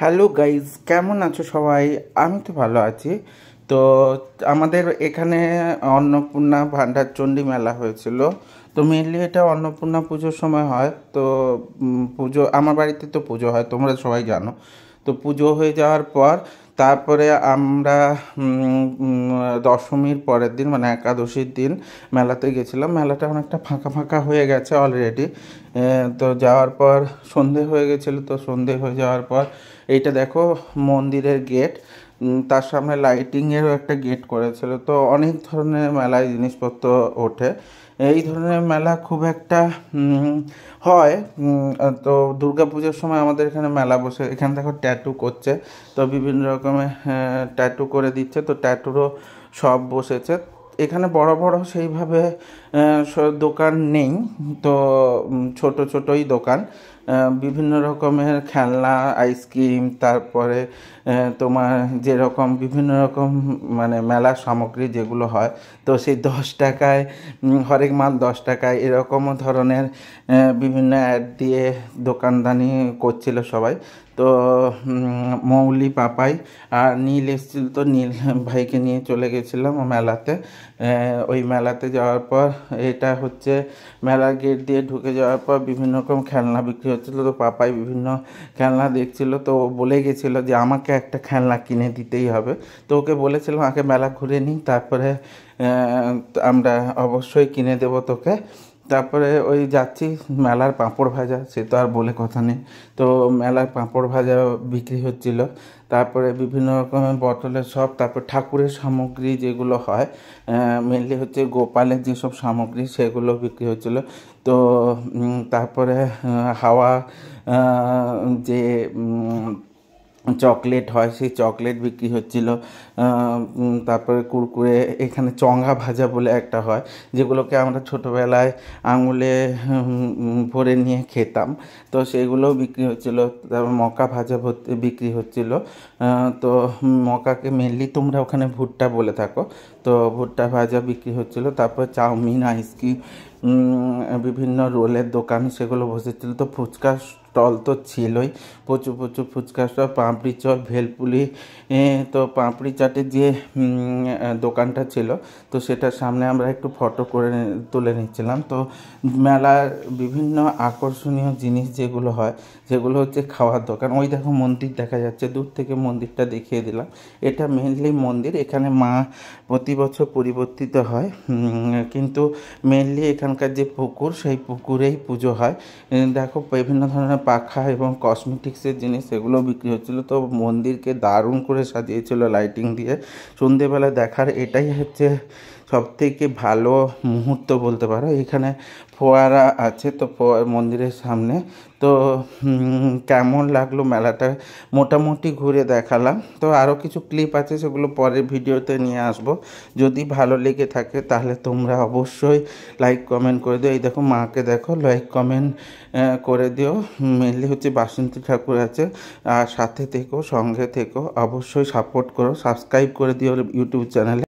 Hello guys, কেমন আছো সবাই? আমি তো ভালো আছি। তো আমাদের এখানে অন্নপূর্ণা ভান্ডারচণ্ডী মেলা হয়েছিল। তো মেনলি এটা অন্নপূর্ণা পুজোর সময় হয়। তো পুজো আমার বাড়িতে তো পুজো হয়, তোমরা সবাই জানো। তো পুজো হয়ে যাওয়ার পর তারপরে আমরা দশমীর পরের দিন মানে একাদশীর দিন মেলাতে গেছিলাম। মেলাটা অনেকটা ফাঁকা ফাঁকা হয়ে গেছে অলরেডি। তো যাওয়ার পর সন্ধে হয়ে গেছিলো। তো সন্ধে হয়ে যাওয়ার পর এইটা দেখো, মন্দিরের গেট, তার সামনে লাইটিংয়েরও একটা গেট করেছিল। তো অনেক ধরনের মেলায় জিনিসপত্র ওঠে। এই ধরনের মেলা খুব একটা হয়। তো দুর্গাপুজোর সময় আমাদের এখানে মেলা বসে। এখানে দেখো ট্যাটু করছে, তো বিভিন্ন রকমের ট্যাটু করে দিচ্ছে। তো ট্যাটুরও সব বসেছে। এখানে বড় বড় সেইভাবে দোকান নেই। তো ছোট ছোটই দোকান। বিভিন্ন রকমের খেলনা, আইসক্রিম, তারপরে তোমার যেরকম বিভিন্ন রকম মানে মেলার সামগ্রী যেগুলো হয়, তো সেই 10 টাকায় হরেক মাল 10 টাকায় এরকমও ধরনের বিভিন্ন অ্যাড দিয়ে দোকানদানি করছিল সবাই। তো মৌলি, পাপাই আর নীল এসেছিল। তো নীল ভাইকে নিয়ে চলে গেছিলাম মেলাতে। ওই মেলাতে যাওয়ার পর এটা হচ্ছে মেলার গেট দিয়ে ঢুকে যাওয়ার পর বিভিন্ন রকম খেলনা বিক্রি হচ্ছিলো। তো পাপাই বিভিন্ন খেলনা দেখছিল। তো ও বলে গেছিলো যে আমাকে একটা খেলনা কিনে দিতেই হবে। তো ওকে বলেছিলাম আগে মেলা ঘুরে নিই, তারপরে আমরা অবশ্যই কিনে দেবো তোকে। তারপরে ওই যাচ্ছি, মেলার পাঁপড় ভাজা সে তো আর বলে কথা নেই। তো মেলার পাঁপড় ভাজা বিক্রি হচ্ছিল। তারপরে বিভিন্ন রকমের বোতলের সব, তারপর ঠাকুরের সামগ্রী যেগুলো হয়, মেনলি হচ্ছে গোপালের যেসব সামগ্রী সেগুলো বিক্রি হচ্ছিলো। তো তারপরে হাওয়া যে চকলেট হয় সেই চকলেট বিক্রি হচ্ছিল। তারপরে কুরকুরে, এখানে চঙ্গা ভাজা বলে একটা হয়, যেগুলোকে আমরা ছোটোবেলায় আঙুলে ভরে নিয়ে খেতাম। তো সেগুলোও বিক্রি হচ্ছিলো। তারপর মকা ভাজা বিক্রি হচ্ছিলো। তো মকাকে মেনলি তোমরা ওখানে ভুট্টা বলে থাকো। তো ভুট্টা ভাজা বিক্রি হচ্ছিলো। তারপর চাউমিন, আইসক্রিম, বিভিন্ন রোলের দোকান সেগুলো বসেছিল। তো ফুচকার স্টল তো ছিলই, প্রচুর প্রচুর ফুচকা স্টল, পাঁপড়ি চট, ভেলপুরি। তো পাঁপড়ি চাটের যে দোকানটা ছিল, তো সেটার সামনে আমরা একটু ফটো করে তুলে নিচ্ছিলাম। তো মেলার বিভিন্ন আকর্ষণীয় জিনিস যেগুলো হয় সেগুলো হচ্ছে খাওয়ার দোকান। ওই দেখো মন্দির দেখা যাচ্ছে, দূর থেকে মন্দিরটা দেখিয়ে দিলাম। এটা মেনলি মন্দির, এখানে মা প্রতি বছর পরিবর্তিত হয়। কিন্তু মেনলি এখানকার যে পুকুর, সেই পুকুরেই পুজো হয়। দেখো বিভিন্ন ধরনের পাখা এবং কসমেটিক্সের জিনিস সেগুলো বিক্রি হচ্ছিলো। তো মন্দিরকে দারুণ করে সাজিয়েছিল লাইটিং দিয়ে। সন্ধেবেলা দেখার এটাই হচ্ছে সবথেকে ভালো মুহূর্ত বলতে পারো। এখানে ফোয়ারা আছে, তো মন্দিরের সামনে। তো কেমন লাগলো মেলাটা মোটামুটি ঘুরে দেখালাম। তো আরও কিছু ক্লিপ আছে, সেগুলো পরের ভিডিওতে নিয়ে আসবো। যদি ভালো লেগে থাকে তাহলে তোমরা অবশ্যই লাইক কমেন্ট করে দিও। এই দেখো মাকে দেখো, লাইক কমেন্ট করে দিও। মেনলি হচ্ছে বাসন্তী ঠাকুর আছে। আর সাথে থেকো, সঙ্গে থেকো, অবশ্যই সাপোর্ট করো, সাবস্ক্রাইব করে দিও ইউটিউব চ্যানেলে।